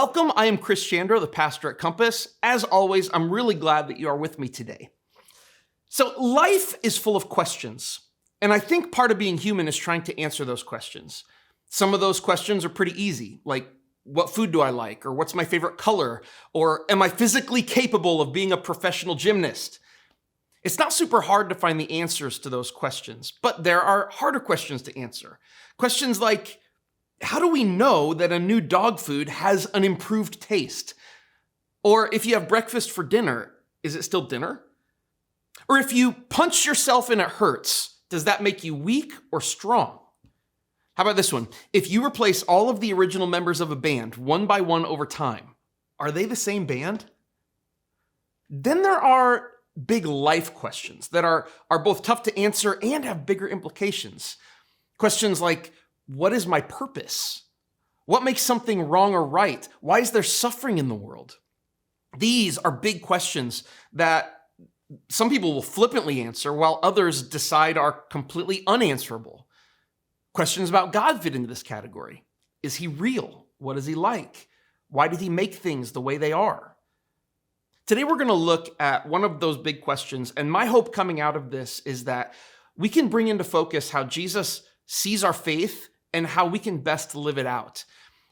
Welcome, I am Chris Shandrow, the pastor at Compass. As always, I'm really glad that you are with me today. So life is full of questions, and I think part of being human is trying to answer those questions. Some of those questions are pretty easy, like what food do I like, or what's my favorite color, or am I physically capable of being a professional gymnast? It's not super hard to find the answers to those questions, but there are harder questions to answer. Questions like, how do we know that a new dog food has an improved taste? Or if you have breakfast for dinner, is it still dinner? Or if you punch yourself and it hurts, does that make you weak or strong? How about this one? If you replace all of the original members of a band one by one over time, are they the same band? Then there are big life questions that are both tough to answer and have bigger implications. Questions like, what is my purpose? What makes something wrong or right? Why is there suffering in the world? These are big questions that some people will flippantly answer while others decide are completely unanswerable. Questions about God fit into this category. Is he real? What is he like? Why did he make things the way they are? Today we're going to look at one of those big questions, and my hope coming out of this is that we can bring into focus how Jesus sees our faith and how we can best live it out.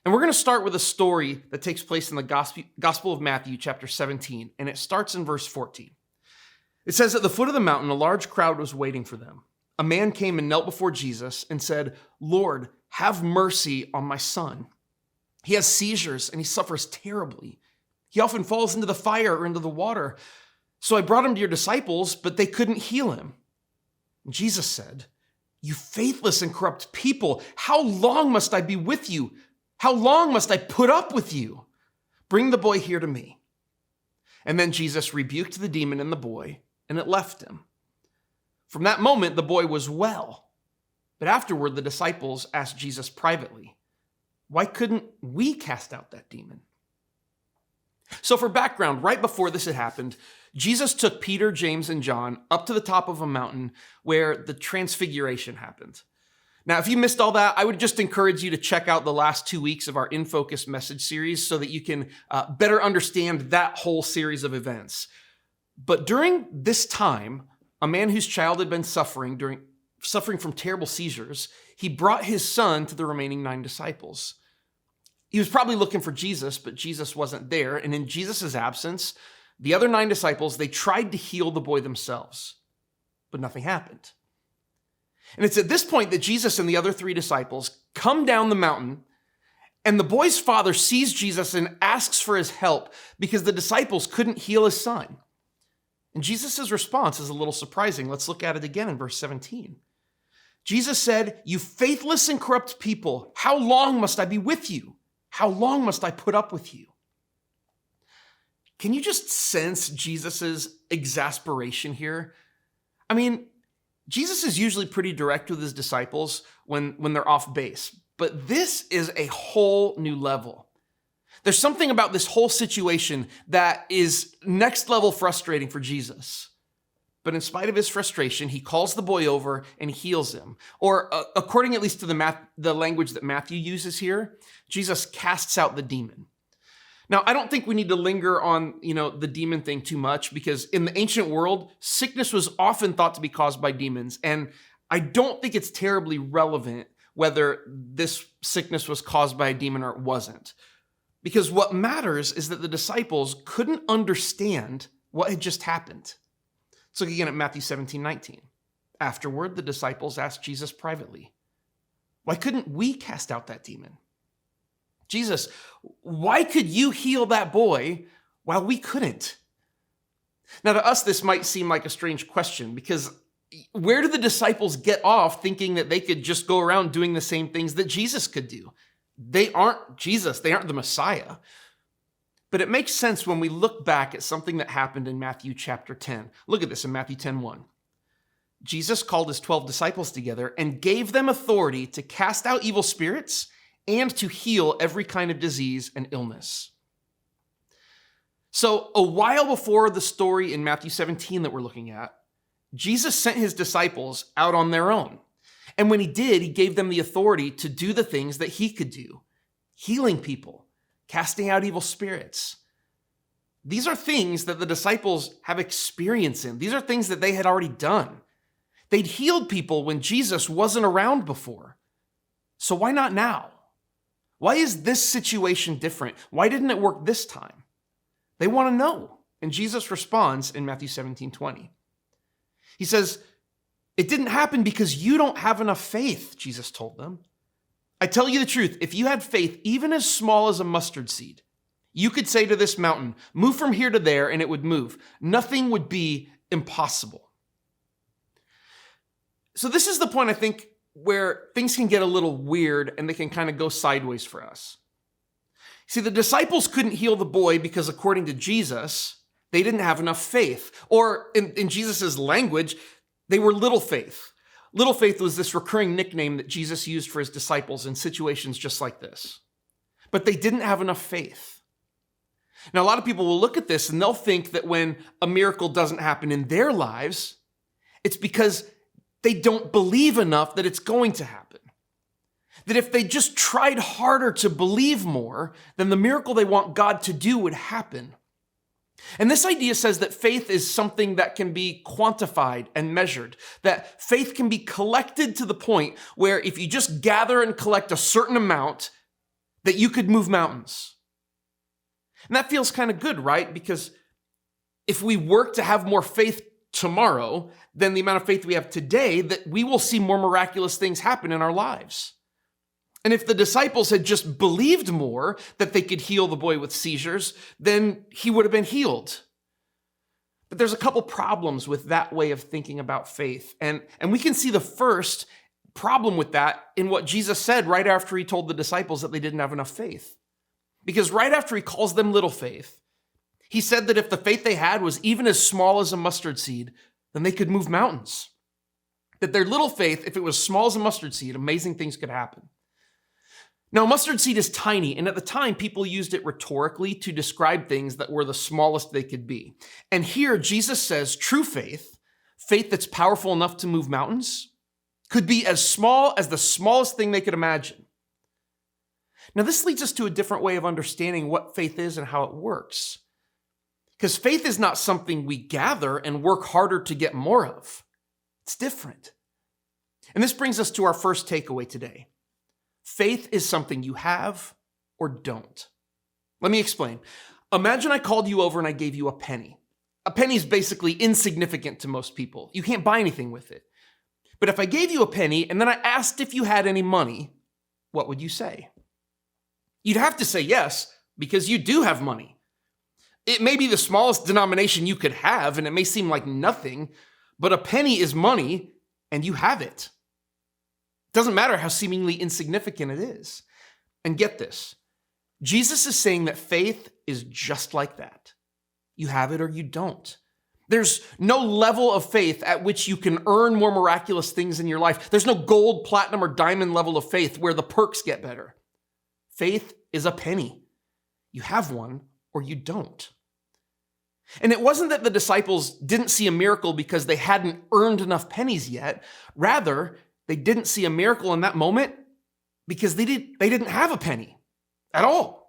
And we're going to start with a story that takes place in the Gospel of Matthew, chapter 17, and it starts in verse 14. It says, at the foot of the mountain, a large crowd was waiting for them. A man came and knelt before Jesus and said, Lord, have mercy on my son. He has seizures and he suffers terribly. He often falls into the fire or into the water. So I brought him to your disciples, but they couldn't heal him. And Jesus said, you faithless and corrupt people, how long must I be with you? How long must I put up with you? Bring the boy here to me. And then Jesus rebuked the demon in the boy, and it left him. From that moment, the boy was well. But afterward, the disciples asked Jesus privately, why couldn't we cast out that demon? So for background, right before this had happened, Jesus took Peter, James, and John up to the top of a mountain where the transfiguration happened. Now, if you missed all that, I would just encourage you to check out the last 2 weeks of our In Focus message series so that you can better understand that whole series of events. But during this time, a man whose child had been suffering from terrible seizures, he brought his son to the remaining 9 disciples. He was probably looking for Jesus, but Jesus wasn't there. And in Jesus' absence, the other 9 disciples, they tried to heal the boy themselves, but nothing happened. And it's at this point that Jesus and the other 3 disciples come down the mountain, and the boy's father sees Jesus and asks for his help because the disciples couldn't heal his son. And Jesus' response is a little surprising. Let's look at it again in verse 17. Jesus said, you faithless and corrupt people, how long must I be with you? How long must I put up with you? Can you just sense Jesus's exasperation here? I mean, Jesus is usually pretty direct with his disciples when they're off base, but this is a whole new level. There's something about this whole situation that is next level frustrating for Jesus. But in spite of his frustration, he calls the boy over and heals him. Or according at least to the language that Matthew uses here, Jesus casts out the demon. Now, I don't think we need to linger on, the demon thing too much because in the ancient world, sickness was often thought to be caused by demons. And I don't think it's terribly relevant whether this sickness was caused by a demon or it wasn't. Because what matters is that the disciples couldn't understand what had just happened. Let's look again at Matthew 17:19. Afterward, the disciples asked Jesus privately, why couldn't we cast out that demon? Jesus, why could you heal that boy while we couldn't? Now, to us, this might seem like a strange question because where do the disciples get off thinking that they could just go around doing the same things that Jesus could do? They aren't Jesus. They aren't the Messiah. But it makes sense when we look back at something that happened in Matthew chapter 10. Look at this in Matthew 10:1. Jesus called his 12 disciples together and gave them authority to cast out evil spirits and to heal every kind of disease and illness. So a while before the story in Matthew 17 that we're looking at, Jesus sent his disciples out on their own. And when he did, he gave them the authority to do the things that he could do, healing people, casting out evil spirits. These are things that the disciples have experience in. These are things that they had already done. They'd healed people when Jesus wasn't around before. So why not now? Why is this situation different? Why didn't it work this time? They want to know. And Jesus responds in Matthew 17:20. He says, "It didn't happen because you don't have enough faith," Jesus told them. "I tell you the truth, if you had faith even as small as a mustard seed, you could say to this mountain, 'Move from here to there,' and it would move. Nothing would be impossible." So this is the point, I think, where things can get a little weird and they can kind of go sideways for us. See, the disciples couldn't heal the boy because, according to Jesus, they didn't have enough faith. Or in Jesus' language, they were little faith. Little faith was this recurring nickname that Jesus used for his disciples in situations just like this. But they didn't have enough faith. Now, a lot of people will look at this and they'll think that when a miracle doesn't happen in their lives, it's because they don't believe enough that it's going to happen. That if they just tried harder to believe more, then the miracle they want God to do would happen. And this idea says that faith is something that can be quantified and measured, that faith can be collected to the point where if you just gather and collect a certain amount, that you could move mountains. And that feels kind of good, right? Because if we work to have more faith tomorrow than the amount of faith we have today, that we will see more miraculous things happen in our lives. And if the disciples had just believed more that they could heal the boy with seizures, then he would have been healed. But there's a couple problems with that way of thinking about faith. And we can see the first problem with that in what Jesus said right after he told the disciples that they didn't have enough faith. Because right after he calls them little faith, he said that if the faith they had was even as small as a mustard seed, then they could move mountains. That their little faith, if it was small as a mustard seed, amazing things could happen. Now, a mustard seed is tiny, and at the time, people used it rhetorically to describe things that were the smallest they could be. And here, Jesus says true faith, faith that's powerful enough to move mountains, could be as small as the smallest thing they could imagine. Now, this leads us to a different way of understanding what faith is and how it works. Because faith is not something we gather and work harder to get more of. It's different. And this brings us to our first takeaway today. Faith is something you have or don't. Let me explain. Imagine I called you over and I gave you a penny. A penny is basically insignificant to most people. You can't buy anything with it. But if I gave you a penny and then I asked if you had any money, what would you say? You'd have to say yes, because you do have money. It may be the smallest denomination you could have, and it may seem like nothing, but a penny is money, and you have it. It doesn't matter how seemingly insignificant it is. And get this, Jesus is saying that faith is just like that. You have it or you don't. There's no level of faith at which you can earn more miraculous things in your life. There's no gold, platinum, or diamond level of faith where the perks get better. Faith is a penny. You have one or you don't. And it wasn't that the disciples didn't see a miracle because they hadn't earned enough pennies yet. Rather, they didn't see a miracle in that moment because they didn't have a penny at all.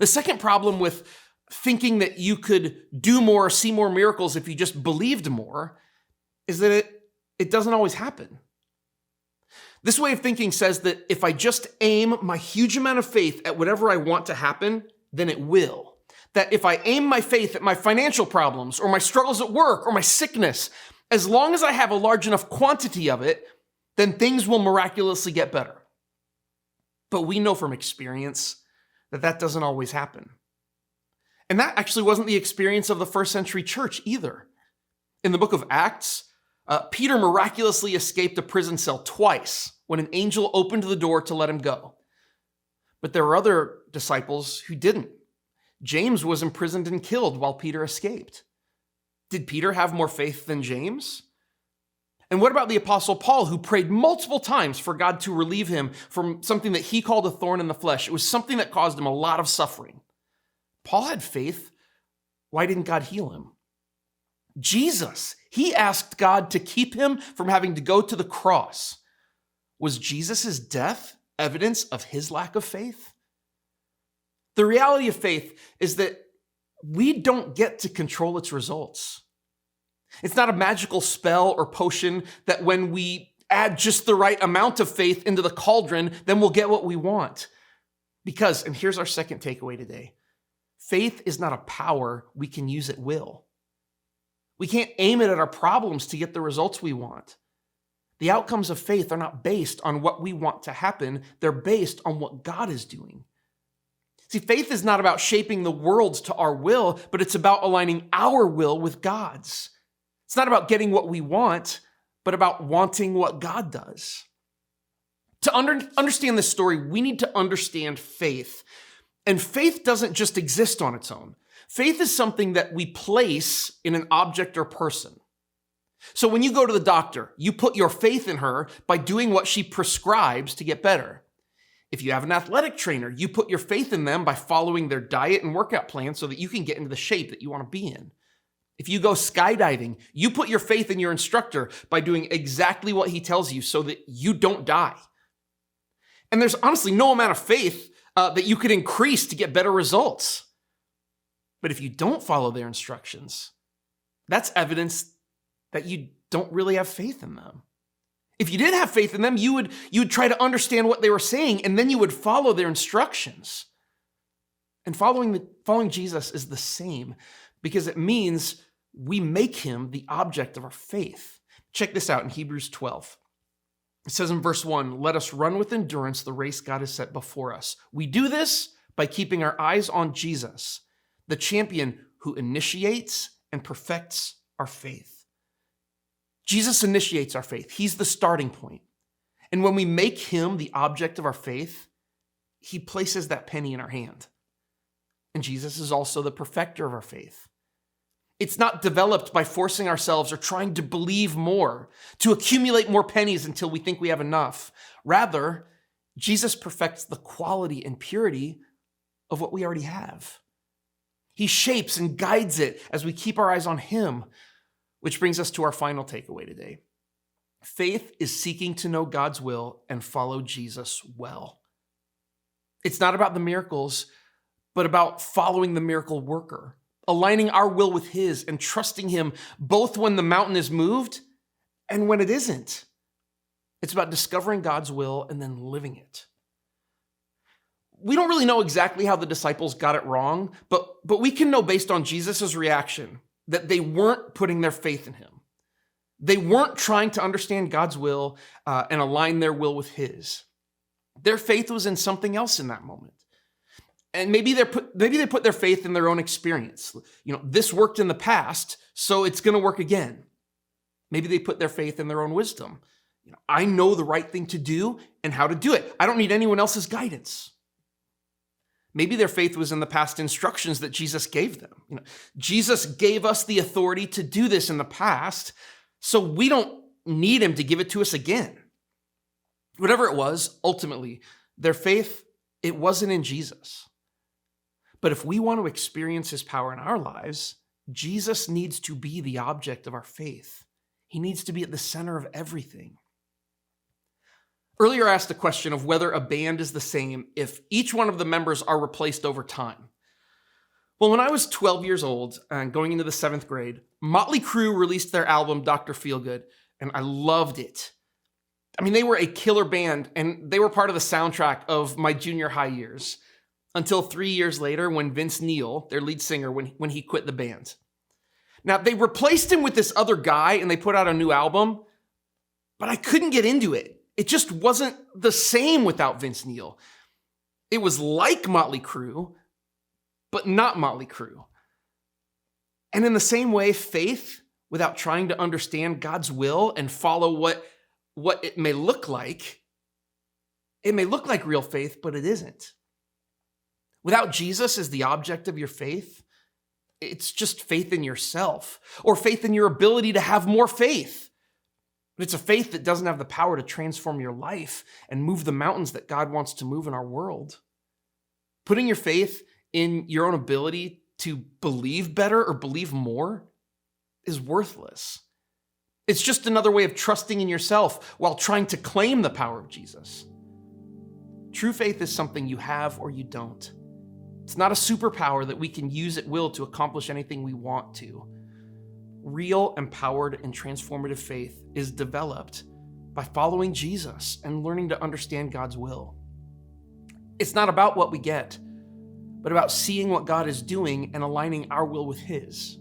The second problem with thinking that you could do more or see more miracles if you just believed more is that it doesn't always happen. This way of thinking says that if I just aim my huge amount of faith at whatever I want to happen, then it will. That if I aim my faith at my financial problems or my struggles at work or my sickness, as long as I have a large enough quantity of it, then things will miraculously get better. But we know from experience that that doesn't always happen. And that actually wasn't the experience of the first century church either. In the book of Acts, Peter miraculously escaped a prison cell twice when an angel opened the door to let him go. But there were other disciples who didn't. James was imprisoned and killed while Peter escaped. Did Peter have more faith than James? And what about the Apostle Paul, who prayed multiple times for God to relieve him from something that he called a thorn in the flesh? It was something that caused him a lot of suffering. Paul had faith. Why didn't God heal him? Jesus, he asked God to keep him from having to go to the cross. Was Jesus' death evidence of his lack of faith? The reality of faith is that we don't get to control its results. It's not a magical spell or potion that when we add just the right amount of faith into the cauldron, then we'll get what we want. Because, and here's our second takeaway today, faith is not a power we can use at will. We can't aim it at our problems to get the results we want. The outcomes of faith are not based on what we want to happen. They're based on what God is doing. See, faith is not about shaping the world to our will, but it's about aligning our will with God's. It's not about getting what we want, but about wanting what God does. To understand this story, we need to understand faith. And faith doesn't just exist on its own. Faith is something that we place in an object or person. So when you go to the doctor, you put your faith in her by doing what she prescribes to get better. If you have an athletic trainer, you put your faith in them by following their diet and workout plan so that you can get into the shape that you want to be in. If you go skydiving, you put your faith in your instructor by doing exactly what he tells you so that you don't die. And there's honestly no amount of faith that you could increase to get better results. But if you don't follow their instructions, that's evidence that you don't really have faith in them. If you did have faith in them, you would try to understand what they were saying, and then you would follow their instructions. And following Jesus is the same, because it means we make him the object of our faith. Check this out in Hebrews 12. It says in verse 1, "Let us run with endurance the race God has set before us. We do this by keeping our eyes on Jesus, the champion who initiates and perfects our faith." Jesus initiates our faith. He's the starting point. And when we make him the object of our faith, he places that penny in our hand. And Jesus is also the perfecter of our faith. It's not developed by forcing ourselves or trying to believe more, to accumulate more pennies until we think we have enough. Rather, Jesus perfects the quality and purity of what we already have. He shapes and guides it as we keep our eyes on him, which brings us to our final takeaway today. Faith is seeking to know God's will and follow Jesus well. It's not about the miracles, but about following the miracle worker, aligning our will with his and trusting him both when the mountain is moved and when it isn't. It's about discovering God's will and then living it. We don't really know exactly how the disciples got it wrong, but we can know based on Jesus' reaction that they weren't putting their faith in him. They weren't trying to understand God's will and align their will with his. Their faith was in something else in that moment. And maybe they put their faith in their own experience. This worked in the past, so it's going to work again. Maybe they put their faith in their own wisdom. I know the right thing to do and how to do it. I don't need anyone else's guidance. Maybe their faith was in the past instructions that Jesus gave them. Jesus gave us the authority to do this in the past, so we don't need him to give it to us again. Whatever it was, ultimately, their faith, it wasn't in Jesus. But if we want to experience his power in our lives, Jesus needs to be the object of our faith. He needs to be at the center of everything. Earlier I asked the question of whether a band is the same if each one of the members are replaced over time. Well, when I was 12 years old and going into the 7th grade, Motley Crue released their album, Dr. Feelgood, and I loved it. I mean, they were a killer band, and they were part of the soundtrack of my junior high years, until 3 years later when Vince Neil, their lead singer, when he quit the band. Now, they replaced him with this other guy, and they put out a new album, but I couldn't get into it. It just wasn't the same without Vince Neil. It was like Motley Crue, but not Motley Crue. And in the same way, faith, without trying to understand God's will and follow what it may look like real faith, but it isn't. Without Jesus as the object of your faith, it's just faith in yourself or faith in your ability to have more faith. But it's a faith that doesn't have the power to transform your life and move the mountains that God wants to move in our world. Putting your faith in your own ability to believe better or believe more is worthless. It's just another way of trusting in yourself while trying to claim the power of Jesus. True faith is something you have or you don't. It's not a superpower that we can use at will to accomplish anything we want to. Real, empowered, and transformative faith is developed by following Jesus and learning to understand God's will. It's not about what we get, but about seeing what God is doing and aligning our will with His.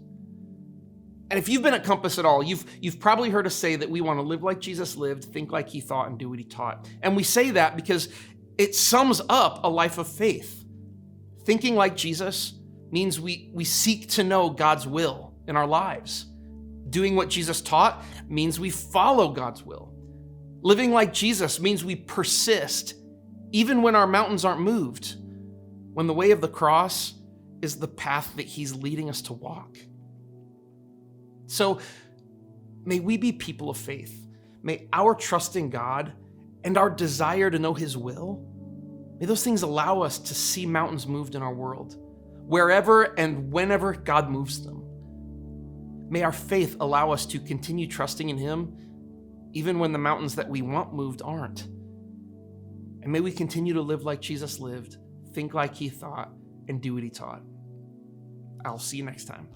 And if you've been at Compass at all, you've probably heard us say that we want to live like Jesus lived, think like He thought, and do what He taught. And we say that because it sums up a life of faith. Thinking like Jesus means we seek to know God's will in our lives. Doing what Jesus taught means we follow God's will. Living like Jesus means we persist even when our mountains aren't moved, when the way of the cross is the path that He's leading us to walk. So may we be people of faith. May our trust in God and our desire to know His will, may those things allow us to see mountains moved in our world, wherever and whenever God moves them. May our faith allow us to continue trusting in Him, even when the mountains that we want moved aren't. And may we continue to live like Jesus lived, think like He thought, and do what He taught. I'll see you next time.